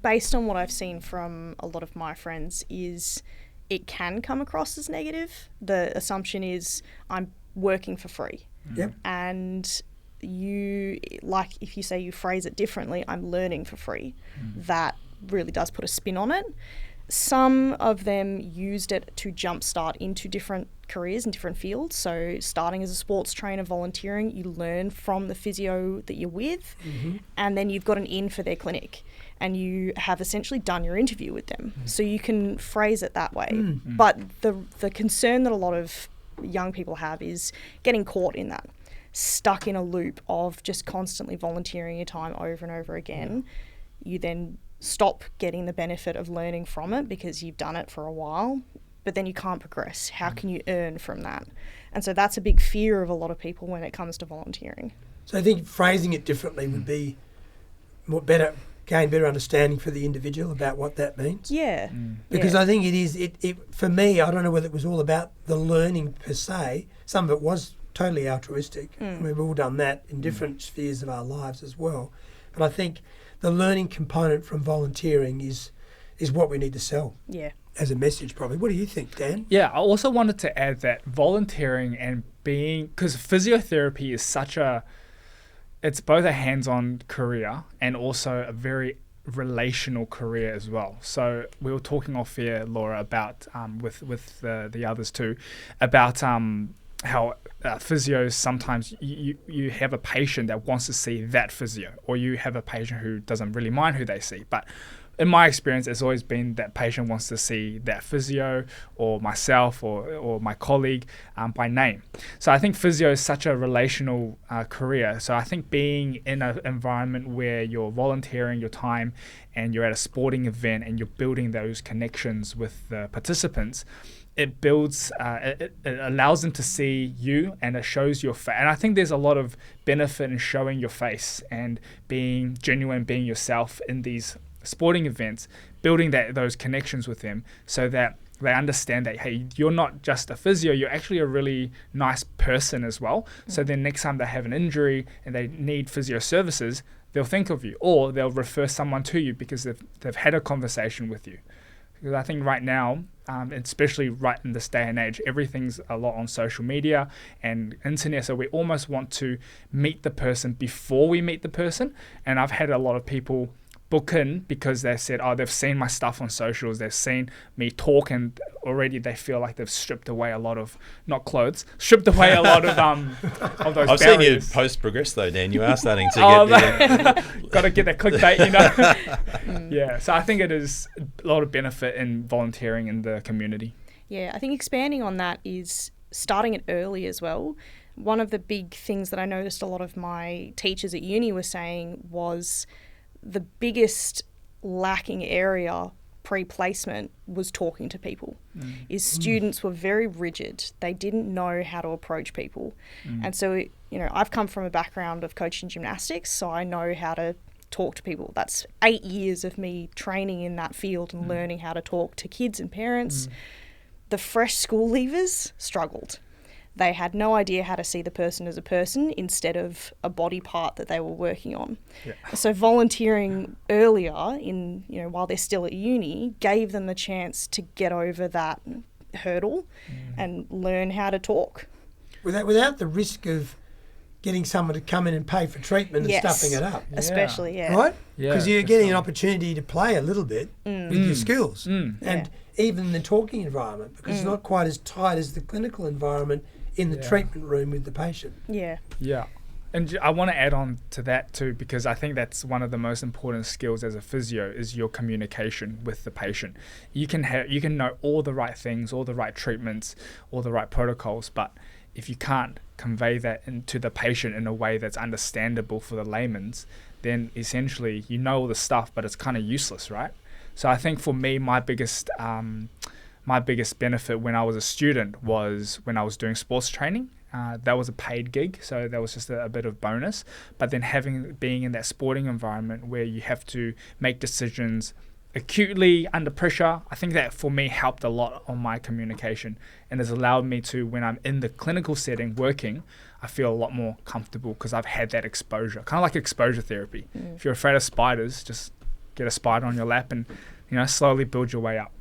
based on what I've seen from a lot of my friends, is it can come across as negative. The assumption is I'm working for free. Yep. And you, like, if you say you phrase it differently, I'm learning for free, that really does put a spin on it. Some of them used it to jumpstart into different careers in different fields. So starting as a sports trainer, volunteering, you learn from the physio that you're with, and then you've got an in for their clinic, and you have essentially done your interview with them. So you can phrase it that way. But the concern that a lot of young people have is getting caught in that, stuck in a loop of just constantly volunteering your time over and over again. You then stop getting the benefit of learning from it because you've done it for a while, but then you can't progress. How can you earn from that? And so that's a big fear of a lot of people when it comes to volunteering. So I think phrasing it differently would be gain better understanding for the individual about what that means. Yeah. Because I think it is, for me, I don't know whether it was all about the learning per se. Some of it was totally altruistic. We've all done that in different spheres of our lives as well. But I think the learning component from volunteering is what we need to sell as a message, probably. What do you think, Dan? Yeah, I also wanted to add that volunteering and because physiotherapy is it's both a hands-on career and also a very relational career as well. So we were talking off here, Laura, about with the others too, about how physios, sometimes you have a patient that wants to see that physio, or you have a patient who doesn't really mind who they see. But in my experience, it's always been that patient wants to see that physio or myself or my colleague by name. So I think physio is such a relational career. So I think being in an environment where you're volunteering your time and you're at a sporting event and you're building those connections with the participants, it builds, it allows them to see you, and it shows your face. And I think there's a lot of benefit in showing your face and being genuine, being yourself in these sporting events, building those connections with them so that they understand that, hey, you're not just a physio, you're actually a really nice person as well. So then next time they have an injury and they need physio services, they'll think of you, or they'll refer someone to you because they've had a conversation with you. Because I think right now, especially right in this day and age, everything's a lot on social media and internet. So we almost want to meet the person before we meet the person. And I've had a lot of people book in because they said, they've seen my stuff on socials, they've seen me talk, and already they feel like they've stripped away a lot of, not clothes, stripped away a lot of those I've barriers. seen you post progress though, Dan. You are starting to get got to get that clickbait, you know. Yeah, so I think it is a lot of benefit in volunteering in the community. Yeah, I think expanding on that is starting it early as well. One of the big things that I noticed a lot of my teachers at uni were saying was the biggest lacking area pre-placement was talking to people. Students were very rigid. They didn't know how to approach people. And so, I've come from a background of coaching gymnastics, so I know how to talk to people. That's 8 years of me training in that field and learning how to talk to kids and parents. The fresh school leavers struggled. They had no idea how to see the person as a person instead of a body part that they were working on. Yeah. So volunteering earlier while they're still at uni gave them the chance to get over that hurdle and learn how to talk. Without the risk of getting someone to come in and pay for treatment and stuffing it up. Especially, Right? Yeah, because you're getting an opportunity to play a little bit with your skills. And even in the talking environment, because it's not quite as tight as the clinical environment in the treatment room with the patient. Yeah. Yeah. And I want to add on to that too, because I think that's one of the most important skills as a physio is your communication with the patient. You can know all the right things, all the right treatments, all the right protocols, but if you can't convey that into the patient in a way that's understandable for the layman's, then essentially you know all the stuff, but it's kind of useless, right? So I think for me, my biggest benefit when I was a student was when I was doing sports training. That was a paid gig, so that was just a bit of bonus. But then being in that sporting environment where you have to make decisions acutely under pressure, I think that for me helped a lot on my communication and has allowed me to, when I'm in the clinical setting working, I feel a lot more comfortable because I've had that exposure, kind of like exposure therapy. If you're afraid of spiders, just get a spider on your lap and, slowly build your way up.